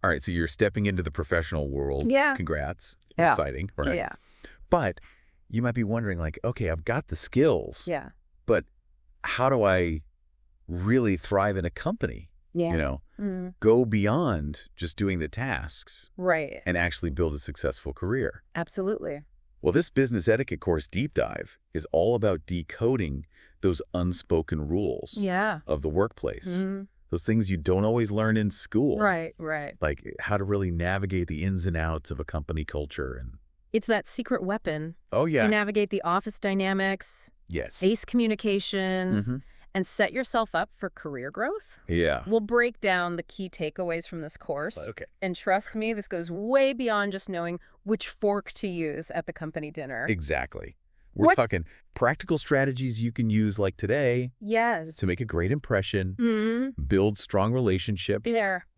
All right, so you're stepping into the professional world. Yeah. Congrats. Yeah. Exciting, right? Yeah. But you might be wondering, like, okay, I've got the skills. Yeah. But how do I really thrive in a company? Yeah. You know, go beyond just doing the tasks. Right. And actually build a successful career. Absolutely. Well, this business etiquette course deep dive is all about decoding those unspoken rules of the workplace. Those things you don't always learn in school. Right, right. Like how to really navigate the ins and outs of a company culture. And it's that secret weapon. oh, yeah. You navigate the office dynamics. Yes. Ace communication. And set yourself up for career growth. Yeah. We'll break down the key takeaways from this course. Okay. And trust me, this goes way beyond just knowing which fork to use at the company dinner. Exactly. We're talking practical strategies you can use like today. Yes. To make a great impression, build strong relationships,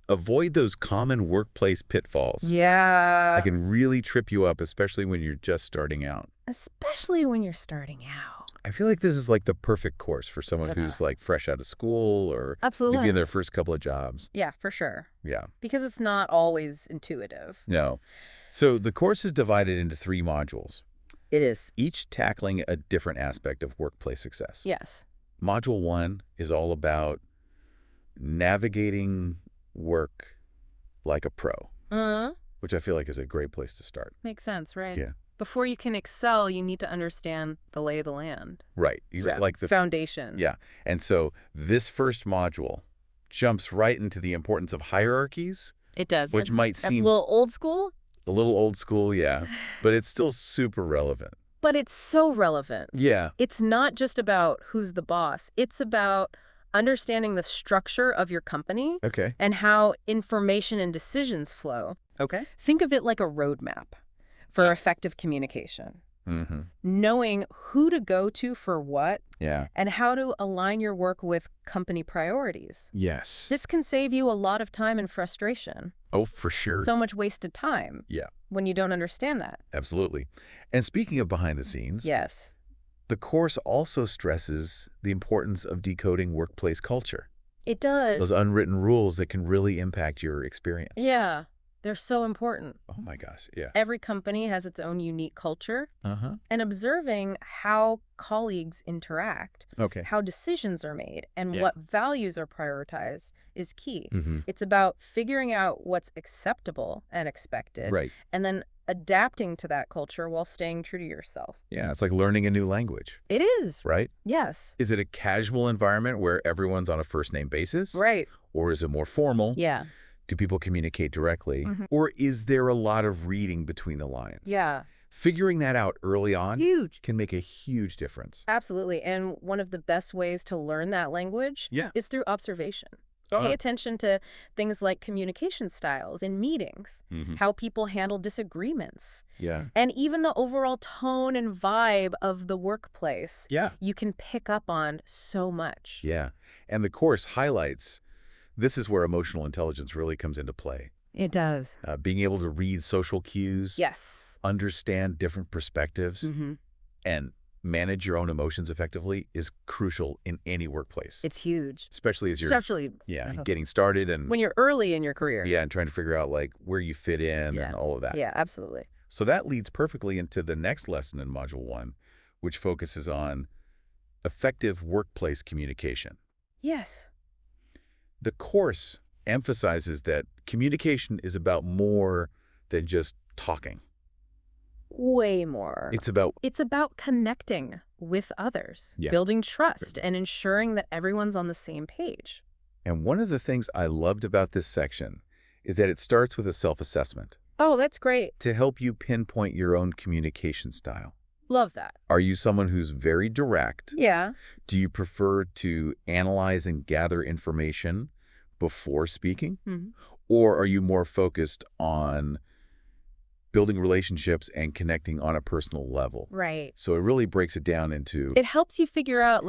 avoid those common workplace pitfalls. Yeah. That can really trip you up, especially when you're just starting out. Especially when you're starting out. I feel like this is like the perfect course for someone who's like fresh out of school or maybe in their first couple of jobs. Yeah, for sure. Yeah. Because it's not always intuitive. No. So the course is divided into 3 modules. It is. Each tackling a different aspect of workplace success. Yes. Module 1 is all about navigating work like a pro, which I feel like is a great place to start. Makes sense, right? Yeah. Before you can excel, you need to understand the lay of the land. Right. Exactly. Like the foundation. Yeah. And so this first module jumps right into the importance of hierarchies. It does. Which might seem a little old school. A little old school, yeah. But it's still super relevant. But it's so relevant. Yeah. It's not just about who's the boss. It's about understanding the structure of your company. Okay. And how information and decisions flow. Okay. Think of it like a roadmap for effective communication. Knowing who to go to for what. Yeah. And how to align your work with company priorities. Yes. This can save you a lot of time and frustration. Oh, for sure. So much wasted time. Yeah. When you don't understand that. Absolutely. And speaking of behind the scenes. Yes. The course also stresses the importance of decoding workplace culture. It does. Those unwritten rules that can really impact your experience. Yeah. They're so important. Oh my gosh, yeah. Every company has its own unique culture. And observing how colleagues interact, how decisions are made, and what values are prioritized is key. It's about figuring out what's acceptable and expected, and then adapting to that culture while staying true to yourself. Yeah, it's like learning a new language. It is. Right? Yes. Is it a casual environment where everyone's on a first-name basis? Right. Or is it more formal? Yeah. Do people communicate directly? Or is there a lot of reading between the lines? Yeah. Figuring that out early on can make a huge difference. Absolutely. And one of the best ways to learn that language is through observation. Pay attention to things like communication styles in meetings, how people handle disagreements, and even the overall tone and vibe of the workplace. Yeah. You can pick up on so much. Yeah. And the course highlights this is where emotional intelligence really comes into play. It does. Being able to read social cues. Yes. Understand different perspectives. And manage your own emotions effectively is crucial in any workplace. It's huge. Especially as you're getting started and when you're early in your career. Yeah, and trying to figure out like where you fit in and all of that. Yeah, absolutely. So that leads perfectly into the next lesson in Module 1, which focuses on effective workplace communication. Yes. The course emphasizes that communication is about more than just talking. Way more. It's about connecting with others, building trust, and ensuring that everyone's on the same page. And one of the things I loved about this section is that it starts with a self-assessment. Oh, that's great. To help you pinpoint your own communication style. Love that. Are you someone who's very direct? Yeah. Do you prefer to analyze and gather information before speaking? Or are you more focused on building relationships and connecting on a personal level? Right. So it really breaks it down into... It helps you figure out,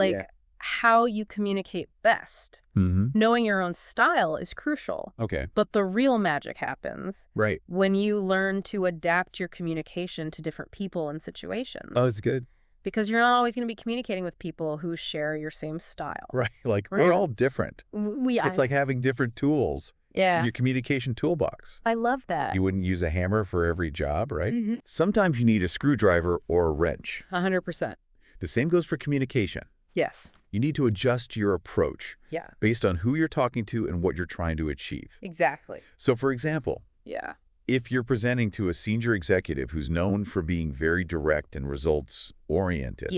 how you communicate best. Knowing your own style is crucial. Okay. But the real magic happens when you learn to adapt your communication to different people and situations. Oh, that's good. Because you're not always going to be communicating with people who share your same style. Right. Like, we're all different. We are. It's like having different tools Yeah. Your communication toolbox. I love that. You wouldn't use a hammer for every job, right? Mm-hmm. Sometimes you need a screwdriver or a wrench. 100%. The same goes for communication. Yes. You need to adjust your approach based on who you're talking to and what you're trying to achieve. Exactly. So, for example, Yeah. if you're presenting to a senior executive who's known for being very direct and results-oriented,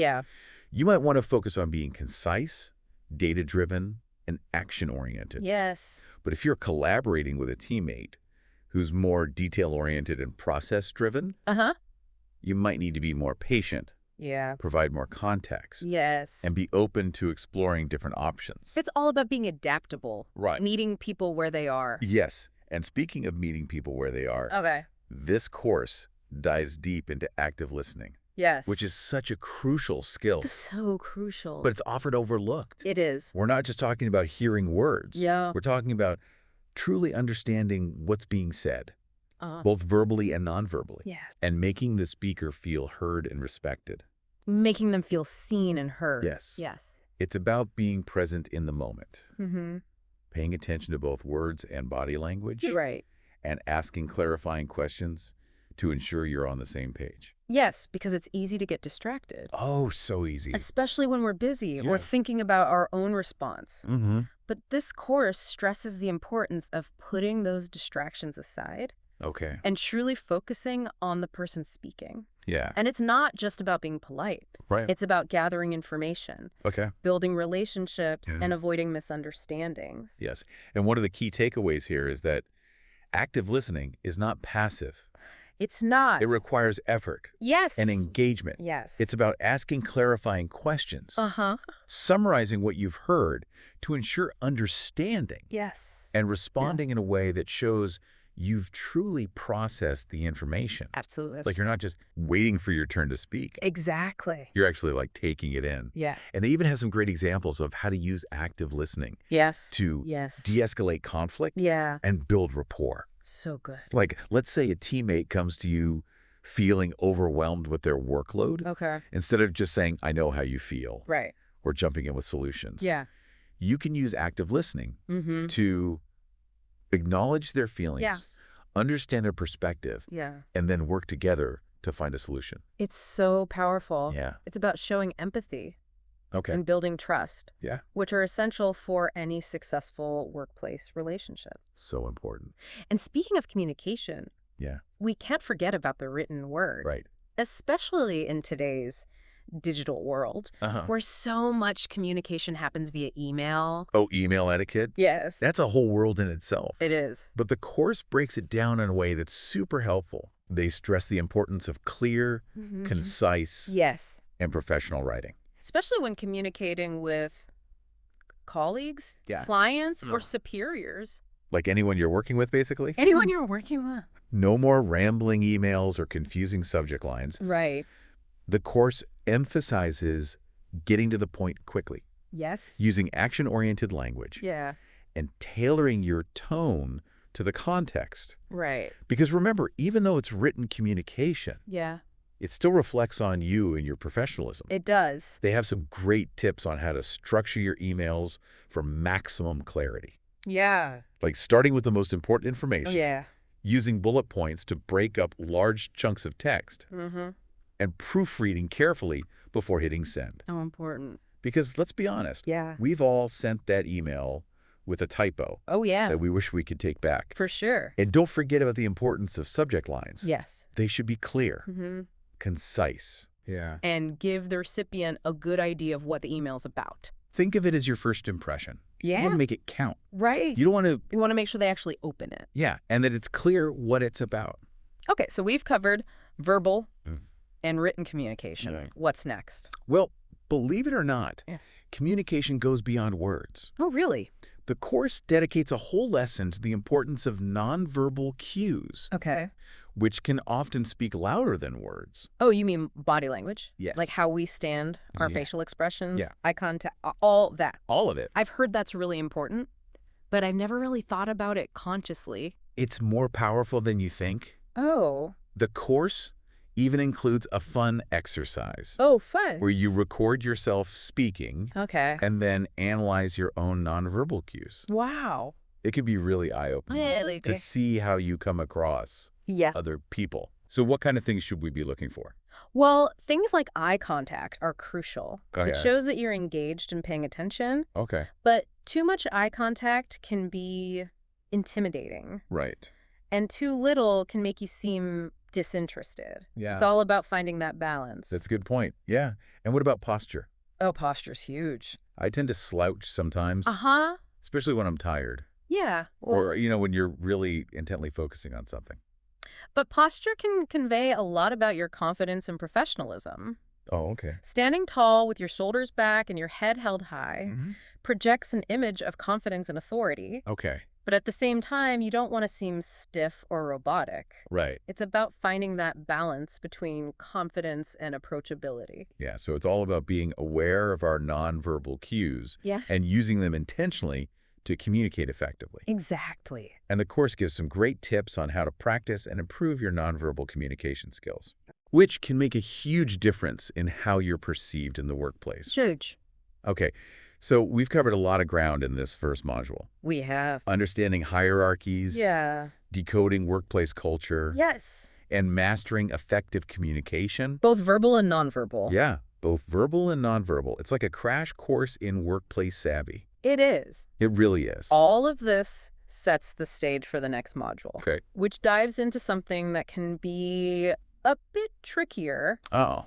you might want to focus on being concise, data-driven, and action-oriented. Yes. But if you're collaborating with a teammate who's more detail-oriented and process-driven, you might need to be more patient, provide more context, and be open to exploring different options. It's all about being adaptable. Right. Meeting people where they are. Yes. And speaking of meeting people where they are, this course dives deep into active listening. Yes. Which is such a crucial skill. So crucial. But it's often overlooked. It is. We're not just talking about hearing words. Yeah. We're talking about truly understanding what's being said, both verbally and non-verbally. Yes. And making the speaker feel heard and respected. Making them feel seen and heard. Yes. Yes. It's about being present in the moment. Mm-hmm. Paying attention to both words and body language. Right. And asking clarifying questions to ensure you're on the same page. Yes, because it's easy to get distracted. Oh, so easy. Especially when we're busy or thinking about our own response. Mm-hmm. But this course stresses the importance of putting those distractions aside. Okay. And truly focusing on the person speaking. Yeah. And it's not just about being polite. Right. It's about gathering information. Okay. Building relationships and avoiding misunderstandings. Yes. And one of the key takeaways here is that active listening is not passive. It's not. It requires effort. Yes. And engagement. Yes. It's about asking clarifying questions. Uh-huh. Summarizing what you've heard to ensure understanding. Yes. And responding in a way that shows you've truly processed the information. Absolutely. Like you're not just waiting for your turn to speak. Exactly. You're actually like taking it in. Yeah. And they even have some great examples of how to use active listening. Yes. To de-escalate conflict. Yeah. And build rapport. So good. Like, let's say a teammate comes to you feeling overwhelmed with their workload. Okay. Instead of just saying, I know how you feel. Right. Or jumping in with solutions. Yeah. You can use active listening to acknowledge their feelings, understand their perspective, and then work together to find a solution. It's so powerful. Yeah. It's about showing empathy. Okay. And building trust. Yeah. Which are essential for any successful workplace relationship. So important. And speaking of communication, we can't forget about the written word. Right. Especially in today's digital world, where so much communication happens via email. Oh, email etiquette? Yes. That's a whole world in itself. It is. But the course breaks it down in a way that's super helpful. They stress the importance of clear, concise, and professional writing. Especially when communicating with colleagues, clients, or superiors. Like anyone you're working with, basically? Anyone you're working with. No more rambling emails or confusing subject lines. Right. The course emphasizes getting to the point quickly. Yes. Using action-oriented language. Yeah. And tailoring your tone to the context. Right. Because remember, even though it's written communication, it still reflects on you and your professionalism. It does. They have some great tips on how to structure your emails for maximum clarity. Yeah. Like starting with the most important information. Yeah. Using bullet points to break up large chunks of text. And proofreading carefully before hitting send. Oh, important. Because let's be honest. Yeah. We've all sent that email with a typo. Oh, yeah. That we wish we could take back. For sure. And don't forget about the importance of subject lines. Yes. They should be clear, concise. Yeah. And give the recipient a good idea of what the email's about. Think of it as your first impression. Yeah. You want to make it count. Right. You don't want to... You want to make sure they actually open it. Yeah. And that it's clear what it's about. Okay. So we've covered verbal and written communication. Right. What's next? Well, believe it or not, communication goes beyond words. Oh, really? The course dedicates a whole lesson to the importance of nonverbal cues. Okay. Which can often speak louder than words. Oh, you mean body language? Yes. Like how we stand, our facial expressions, eye contact, all that. All of it. I've heard that's really important, but I've never really thought about it consciously. It's more powerful than you think. Oh. The course even includes a fun exercise. Oh, fun. Where you record yourself speaking. Okay. And then analyze your own nonverbal cues. Wow. It could be really eye-opening to see how you come across other people. So what kind of things should we be looking for? Well, things like eye contact are crucial. It shows that you're engaged and paying attention. Okay. But too much eye contact can be intimidating. Right. And too little can make you seem disinterested. Yeah. It's all about finding that balance. That's a good point. Yeah. And what about posture? Oh, posture's huge. I tend to slouch sometimes. Uh-huh. Especially when I'm tired. Yeah. Or, when you're really intently focusing on something. But posture can convey a lot about your confidence and professionalism. Oh, okay. Standing tall with your shoulders back and your head held high projects an image of confidence and authority. Okay. But at the same time, you don't want to seem stiff or robotic. Right. It's about finding that balance between confidence and approachability. Yeah, so it's all about being aware of our nonverbal cues and using them intentionally to communicate effectively. Exactly. And the course gives some great tips on how to practice and improve your nonverbal communication skills, which can make a huge difference in how you're perceived in the workplace. Huge. Okay, so we've covered a lot of ground in this first module. We have. Understanding hierarchies. Yeah. Decoding workplace culture. Yes. And mastering effective communication. Both verbal and nonverbal. Yeah, both verbal and nonverbal. It's like a crash course in workplace savvy. It is. It really is. All of this sets the stage for the next module, okay, which dives into something that can be a bit trickier,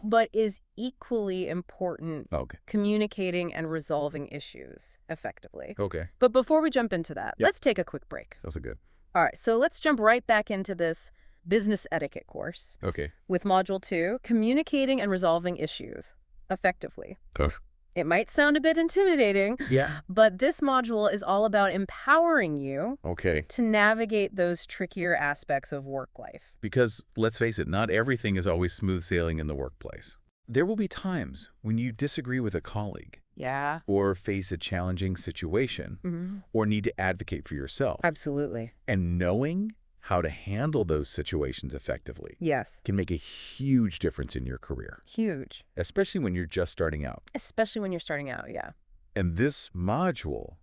but is equally important. Okay. Communicating and resolving issues effectively. Okay. But before we jump into that, let's take a quick break. That's good. All right, so let's jump right back into this business etiquette course. Okay. With Module 2, Communicating and Resolving Issues Effectively. It might sound a bit intimidating, but this module is all about empowering you to navigate those trickier aspects of work life. Because, let's face it, not everything is always smooth sailing in the workplace. There will be times when you disagree with a colleague. Yeah. Or face a challenging situation, or need to advocate for yourself. Absolutely. And knowing how to handle those situations effectively can make a huge difference in your career. Huge. Especially when you're just starting out. Especially when you're starting out, yeah. And this module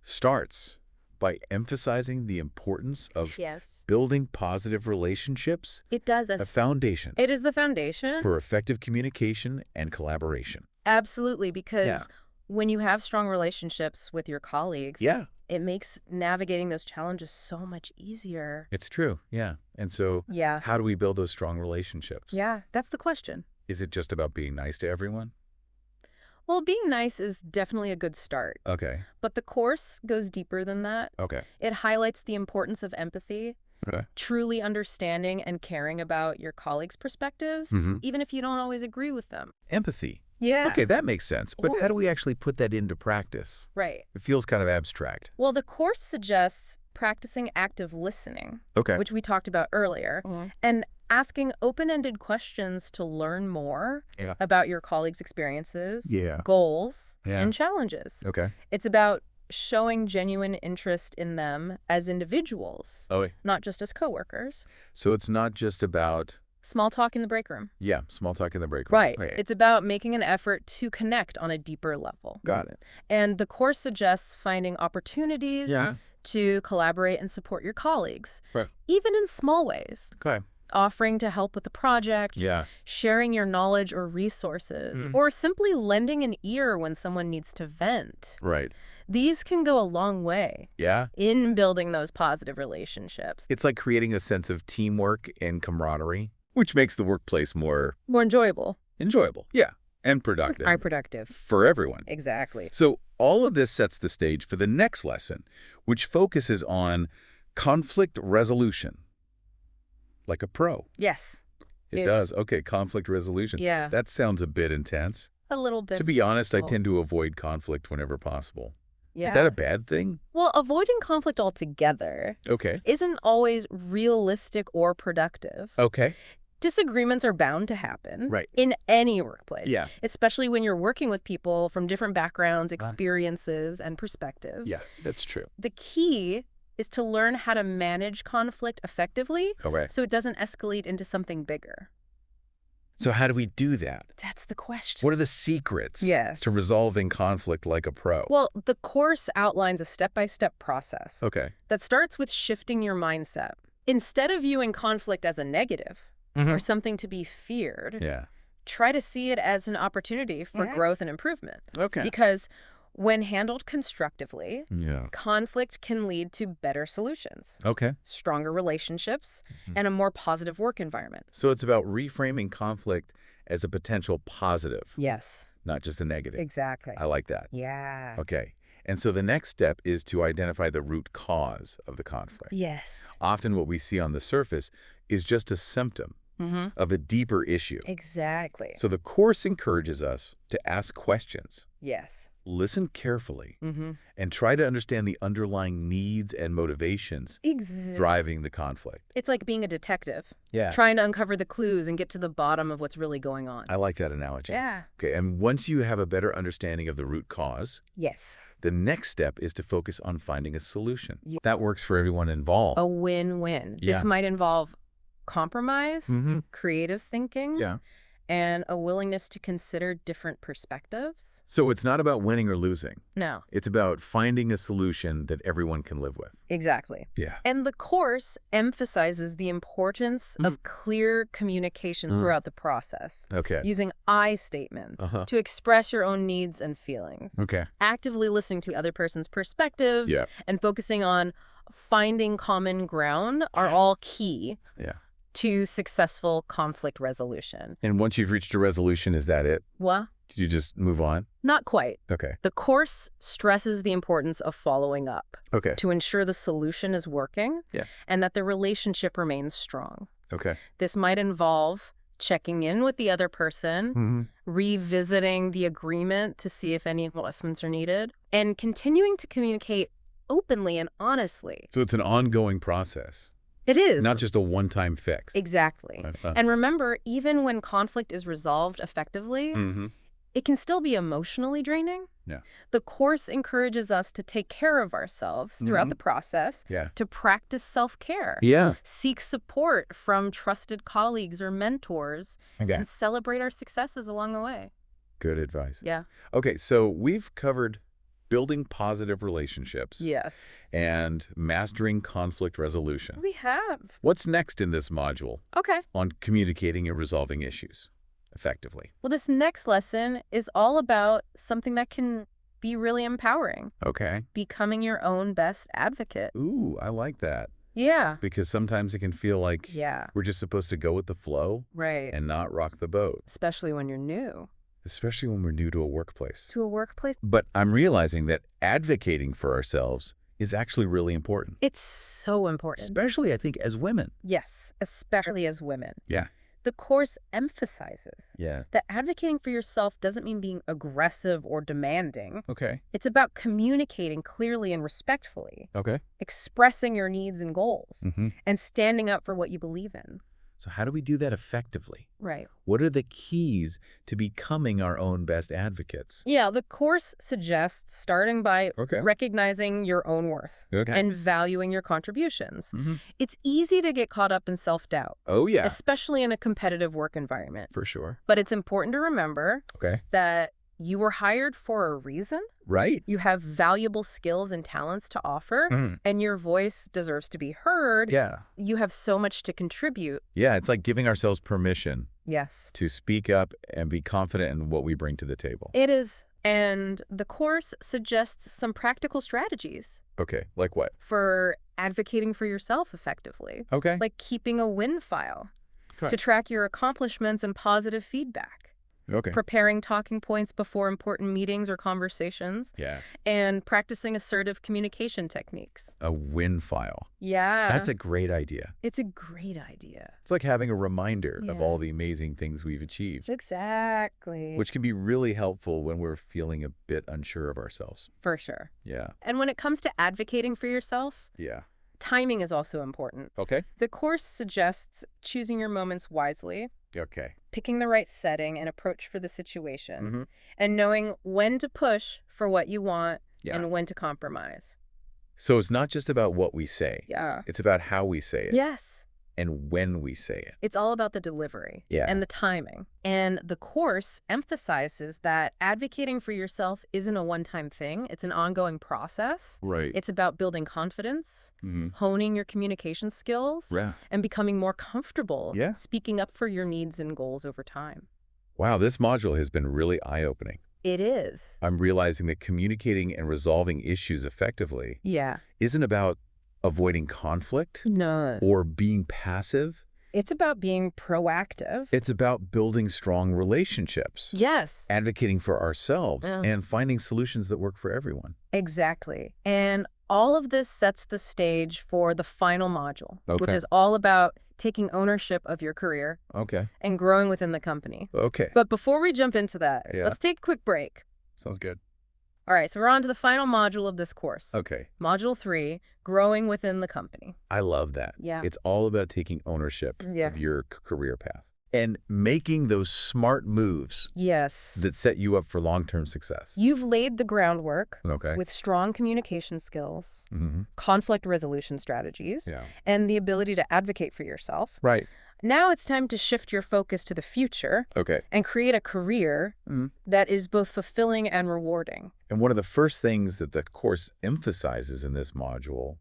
starts by emphasizing the importance of building positive relationships. It does. A foundation. It is the foundation. For effective communication and collaboration. Absolutely, because when you have strong relationships with your colleagues, it makes navigating those challenges so much easier. It's true, yeah. And so how do we build those strong relationships? Yeah, that's the question. Is it just about being nice to everyone? Well, being nice is definitely a good start. Okay. But the course goes deeper than that. Okay. It highlights the importance of empathy, truly understanding and caring about your colleagues' perspectives, even if you don't always agree with them. Empathy. Yeah. Okay, that makes sense. But how do we actually put that into practice? Right. It feels kind of abstract. Well, the course suggests practicing active listening, which we talked about earlier, and asking open-ended questions to learn more about your colleagues' experiences, goals, and challenges. Okay. It's about showing genuine interest in them as individuals, not just as coworkers. So it's not just about small talk in the break room. Yeah, small talk in the break room. Right. It's about making an effort to connect on a deeper level. Got it. And the course suggests finding opportunities to collaborate and support your colleagues, even in small ways. Okay. Offering to help with a project, sharing your knowledge or resources, or simply lending an ear when someone needs to vent. Right. These can go a long way in building those positive relationships. It's like creating a sense of teamwork and camaraderie, which makes the workplace more enjoyable. Yeah. And productive. Productive. For everyone. Exactly. So all of this sets the stage for the next lesson, which focuses on conflict resolution. Like a pro. Yes. It does. Okay, conflict resolution. Yeah. That sounds a bit intense. A little bit. To be honest, I tend to avoid conflict whenever possible. Yeah. Is that a bad thing? Well, avoiding conflict altogether isn't always realistic or productive. Okay. Disagreements are bound to happen in any workplace, especially when you're working with people from different backgrounds, experiences, and perspectives. Yeah, that's true. The key is to learn how to manage conflict effectively so it doesn't escalate into something bigger. So how do we do that? That's the question. What are the secrets Yes. to resolving conflict like a pro? Well, the course outlines a step-by-step process that starts with shifting your mindset. Instead of viewing conflict as a negative or something to be feared, try to see it as an opportunity for growth and improvement. Because when handled constructively, conflict can lead to better solutions, stronger relationships, and a more positive work environment. So it's about reframing conflict as a potential positive. Yes. Not just a negative. Exactly. I like that. Yeah. Okay. And so the next step is to identify the root cause of the conflict. Yes. Often what we see on the surface is just a symptom of a deeper issue. Exactly. So the course encourages us to ask questions. Yes. Listen carefully and try to understand the underlying needs and motivations driving the conflict. It's like being a detective. Yeah. Trying to uncover the clues and get to the bottom of what's really going on. I like that analogy. Yeah. Okay, and once you have a better understanding of the root cause, the next step is to focus on finding a solution. That works for everyone involved. A win-win. This might involve compromise, creative thinking, and a willingness to consider different perspectives. So it's not about winning or losing. No. It's about finding a solution that everyone can live with. Exactly. Yeah. And the course emphasizes the importance of clear communication throughout the process. Using I statements to express your own needs and feelings. Actively listening to the other person's perspective and focusing on finding common ground are all key to successful conflict resolution. And once you've reached a resolution, is that it? What? Did you just move on? Not quite. Okay. The course stresses the importance of following up to ensure the solution is working and that the relationship remains strong. This might involve checking in with the other person, revisiting the agreement to see if any adjustments are needed, and continuing to communicate openly and honestly. So it's an ongoing process. It is. Not just a one-time fix. Exactly. And remember, even when conflict is resolved effectively, it can still be emotionally draining. The course encourages us to take care of ourselves throughout the process, to practice self-care, seek support from trusted colleagues or mentors, and celebrate our successes along the way. Good advice. Yeah. Okay, so we've covered building positive relationships. Yes. And mastering conflict resolution. We have. What's next in this module? Okay. On communicating and resolving issues effectively. Well, this next lesson is all about something that can be really empowering. Okay. Becoming your own best advocate. Ooh, I like that. Yeah. Because sometimes it can feel like we're just supposed to go with the flow. Right. And not rock the boat. Especially when you're new. Especially when we're new to a workplace. To a workplace. But I'm realizing that advocating for ourselves is actually really important. It's so important. Especially, I think, as women. Yes, especially as women. Yeah. The course emphasizes that advocating for yourself doesn't mean being aggressive or demanding. Okay. It's about communicating clearly and respectfully. Okay. Expressing your needs and goals. And standing up for what you believe in. So how do we do that effectively? Right. What are the keys to becoming our own best advocates? Yeah, the course suggests starting by recognizing your own worth and valuing your contributions. It's easy to get caught up in self-doubt. Oh, yeah. Especially in a competitive work environment. For sure. But it's important to remember that you were hired for a reason. Right. You have valuable skills and talents to offer, and your voice deserves to be heard. Yeah. You have so much to contribute. Yeah, it's like giving ourselves permission. Yes. To speak up and be confident in what we bring to the table. It is. And the course suggests some practical strategies. Okay, like what? For advocating for yourself effectively. Okay. Like keeping a win file to track your accomplishments and positive feedback. Okay. Preparing talking points before important meetings or conversations. Yeah. And practicing assertive communication techniques. A win file. Yeah. That's a great idea. It's a great idea. It's like having a reminder of all the amazing things we've achieved. Exactly. Which can be really helpful when we're feeling a bit unsure of ourselves. For sure. Yeah. And when it comes to advocating for yourself, timing is also important. Okay. The course suggests choosing your moments wisely. Okay. Picking the right setting and approach for the situation. And knowing when to push for what you want and when to compromise. So it's not just about what we say. Yeah. It's about how we say it. Yes. and when we say it. It's all about the delivery and the timing. And the course emphasizes that advocating for yourself isn't a one-time thing. It's an ongoing process. Right. It's about building confidence, honing your communication skills, and becoming more comfortable speaking up for your needs and goals over time. Wow, this module has been really eye-opening. It is. I'm realizing that communicating and resolving issues effectively isn't about avoiding conflict or being passive. It's about being proactive. It's about building strong relationships. Yes. Advocating for ourselves and finding solutions that work for everyone. Exactly. And all of this sets the stage for the final module, which is all about taking ownership of your career and growing within the company. But before we jump into that, let's take a quick break. Sounds good. All right, so we're on to the final module of this course. Module 3, growing within the company. I love that. Yeah. It's all about taking ownership of your career path and making those smart moves that set you up for long-term success. You've laid the groundwork with strong communication skills, conflict resolution strategies, and the ability to advocate for yourself. Right. Now it's time to shift your focus to the future and create a career that is both fulfilling and rewarding. And one of the first things that the course emphasizes in this module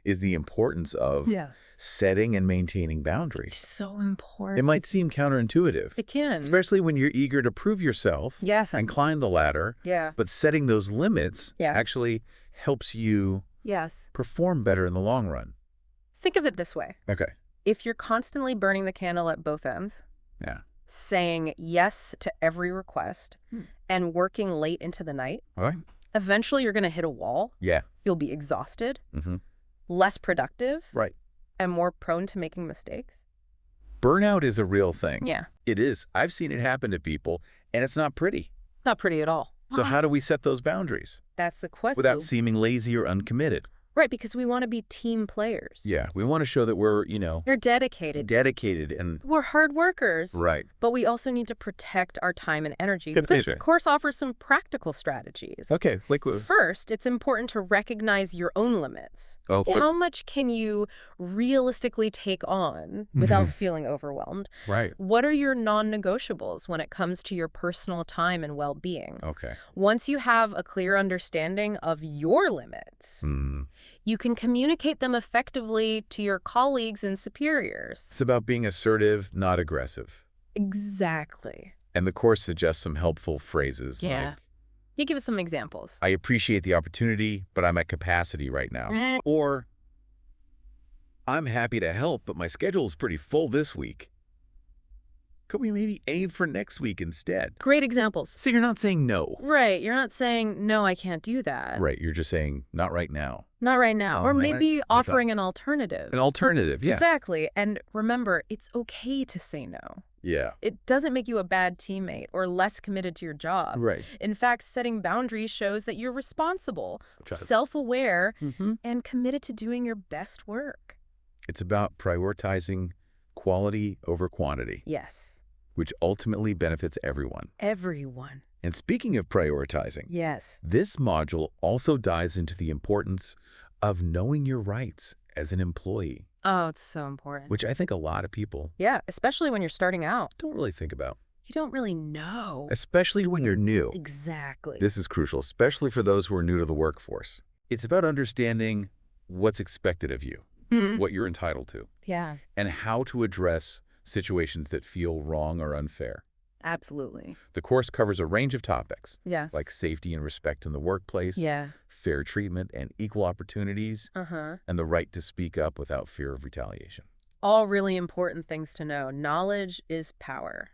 is the importance of setting and maintaining boundaries. It's so important. It might seem counterintuitive. It can. Especially when you're eager to prove yourself and climb the ladder. But setting those limits actually helps you perform better in the long run. Think of it this way. If you're constantly burning the candle at both ends, saying yes to every request, and working late into the night, eventually you're going to hit a wall. You'll be exhausted, less productive, and more prone to making mistakes. Burnout is a real thing. Yeah. It is. I've seen it happen to people, and it's not pretty. Not pretty at all. So how do we set those boundaries? That's the question. Without seeming lazy or uncommitted. Right, because we want to be team players. Yeah, we want to show that we're, You're dedicated. Dedicated and... We're hard workers. Right. But we also need to protect our time and energy. The course offers some practical strategies. Like... First, it's important to recognize your own limits. How much can you realistically take on without feeling overwhelmed? Right. What are your non-negotiables when it comes to your personal time and well-being? Once you have a clear understanding of your limits, you can communicate them effectively to your colleagues and superiors. It's about being assertive, not aggressive. Exactly. And the course suggests some helpful phrases like, you give us some examples. I appreciate the opportunity, but I'm at capacity right now. Or, I'm happy to help, but my schedule is pretty full this week. Could we maybe aim for next week instead? Great examples. So you're not saying no. Right. You're not saying, no, I can't do that. Right. You're just saying, not right now. Not right now. Or maybe offering an alternative. An alternative, Exactly. And remember, it's okay to say no. It doesn't make you a bad teammate or less committed to your job. Right. In fact, setting boundaries shows that you're responsible, self-aware, and committed to doing your best work. It's about prioritizing quality over quantity. Yes. Which ultimately benefits everyone. Everyone. And speaking of prioritizing, this module also dives into the importance of knowing your rights as an employee. Oh, it's so important. Which I think a lot of people, especially when you're starting out, don't really think about. You don't really know. Especially when you're new. Exactly. This is crucial, especially for those who are new to the workforce. It's about understanding what's expected of you, what you're entitled to, and how to address situations that feel wrong or unfair. Absolutely. The course covers a range of topics, like safety and respect in the workplace, fair treatment and equal opportunities, and the right to speak up without fear of retaliation. All really important things to know. Knowledge is power.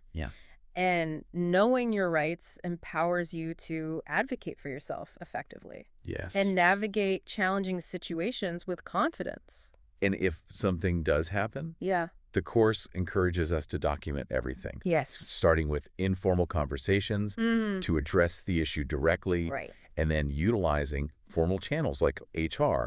And knowing your rights empowers you to advocate for yourself effectively. And navigate challenging situations with confidence. And if something does happen, the course encourages us to document everything. Starting with informal conversations to address the issue directly, and then utilizing formal channels like HR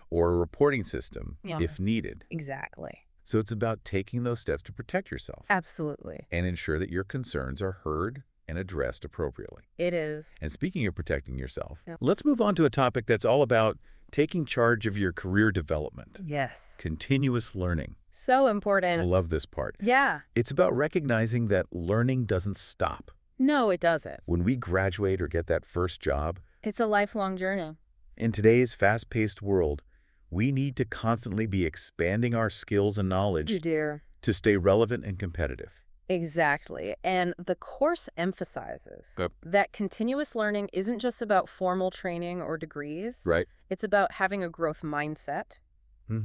or a reporting system if needed. Exactly. So it's about taking those steps to protect yourself. Absolutely. And ensure that your concerns are heard and addressed appropriately. It is. And speaking of protecting yourself, let's move on to a topic that's all about taking charge of your career development. Yes. Continuous learning. So important. I love this part. Yeah. It's about recognizing that learning doesn't stop. No, it doesn't. When we graduate or get that first job, it's a lifelong journey. In today's fast-paced world, we need to constantly be expanding our skills and knowledge to stay relevant and competitive. Exactly. And the course emphasizes that continuous learning isn't just about formal training or degrees. Right. It's about having a growth mindset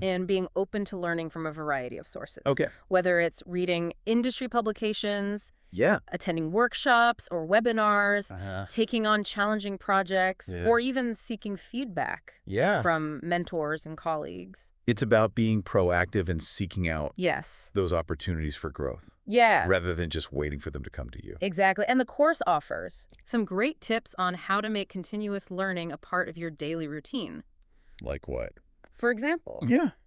and being open to learning from a variety of sources. Okay. Whether it's reading industry publications, yeah, attending workshops or webinars, taking on challenging projects, or even seeking feedback from mentors and colleagues. It's about being proactive and seeking out those opportunities for growth. Yeah. Rather than just waiting for them to come to you. Exactly. And the course offers some great tips on how to make continuous learning a part of your daily routine. Like what? For example,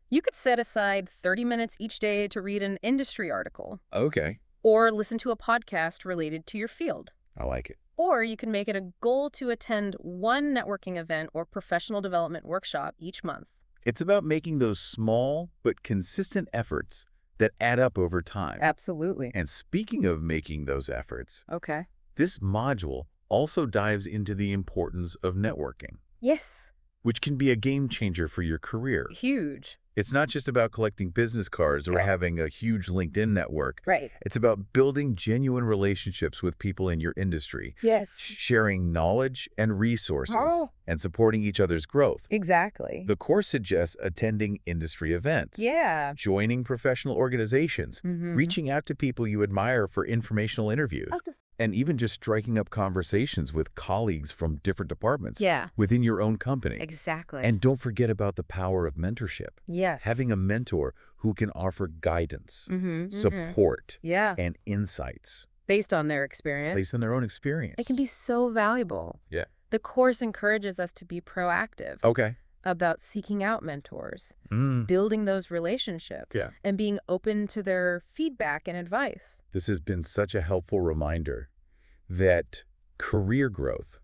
you could set aside 30 minutes each day to read an industry article. Okay. Or listen to a podcast related to your field. I like it. Or you can make it a goal to attend one networking event or professional development workshop each month. It's about making those small but consistent efforts that add up over time. Absolutely. And speaking of making those efforts, this module also dives into the importance of networking. Yes. Which can be a game changer for your career. Huge. It's not just about collecting business cards or having a huge LinkedIn network. Right. It's about building genuine relationships with people in your industry. Yes. Sharing knowledge and resources and supporting each other's growth. Exactly. The course suggests attending industry events. Yeah. Joining professional organizations. Reaching out to people you admire for informational interviews. And even just striking up conversations with colleagues from different departments within your own company. Exactly. And don't forget about the power of mentorship. Yes. Having a mentor who can offer guidance, support, and insights. Based on their experience. Based on their own experience. It can be so valuable. Yeah. The course encourages us to be proactive. Okay. About seeking out mentors, building those relationships, and being open to their feedback and advice. This has been such a helpful reminder that career growth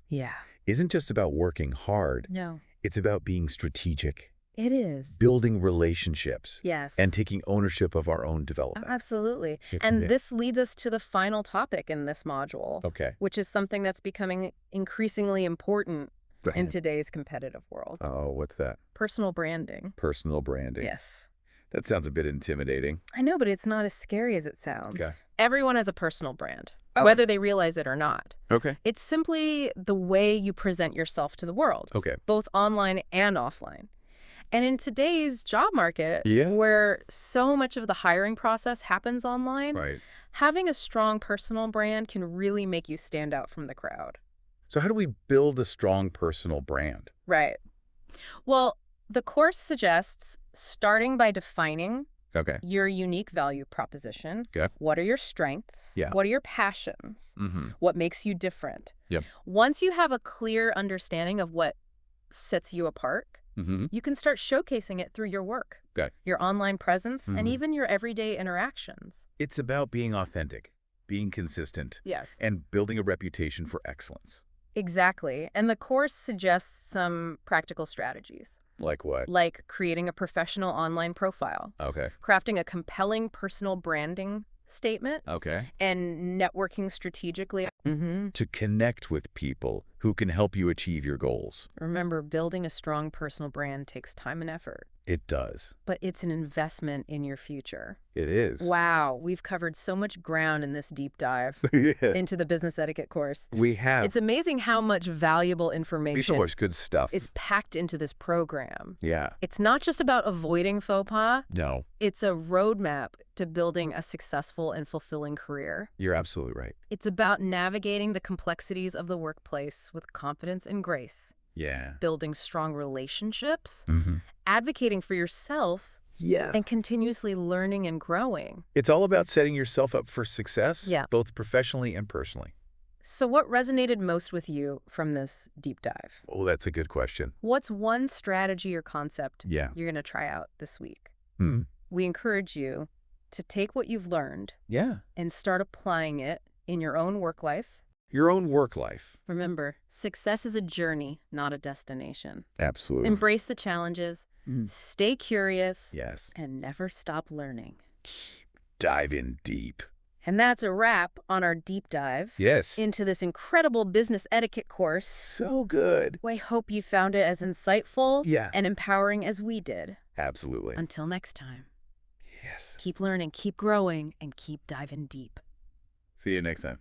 isn't just about working hard. No. It's about being strategic. It is. Building relationships. Yes. And taking ownership of our own development. Absolutely. And this leads us to the final topic in this module, which is something that's becoming increasingly important in today's competitive world. Oh, what's that? Personal branding. Personal branding. Yes. That sounds a bit intimidating. I know, but it's not as scary as it sounds. Okay. Everyone has a personal brand, whether they realize it or not. Okay. It's simply the way you present yourself to the world, both online and offline. And in today's job market, where so much of the hiring process happens online, having a strong personal brand can really make you stand out from the crowd. So how do we build a strong personal brand? Right. Well, the course suggests starting by defining your unique value proposition. What are your strengths? What are your passions? What makes you different? Once you have a clear understanding of what sets you apart, you can start showcasing it through your work, your online presence, and even your everyday interactions. It's about being authentic, being consistent, and building a reputation for excellence. Exactly. And the course suggests some practical strategies. Like what? Like creating a professional online profile. Crafting a compelling personal branding statement. And networking strategically. To connect with people who can help you achieve your goals. Remember, building a strong personal brand takes time and effort. It does. But it's an investment in your future. It is. Wow, we've covered so much ground in this deep dive into the Business Etiquette course. We have. It's amazing how much valuable information good stuff is packed into this program. Yeah. It's not just about avoiding faux pas. No. It's a roadmap to building a successful and fulfilling career. You're absolutely right. It's about navigating the complexities of the workplace with confidence and grace. Yeah. Building strong relationships, advocating for yourself, and continuously learning and growing. It's all about setting yourself up for success, both professionally and personally. So what resonated most with you from this deep dive? Oh, that's a good question. What's one strategy or concept you're going to try out this week? We encourage you to take what you've learned and start applying it in your own work life, your own work life. Remember, success is a journey, not a destination. Absolutely. Embrace the challenges, stay curious, yes, and never stop learning. Dive in deep. And that's a wrap on our deep dive into this incredible business etiquette course. So good. We hope you found it as insightful and empowering as we did. Absolutely. Until next time. Yes. Keep learning, keep growing, and keep diving deep. See you next time.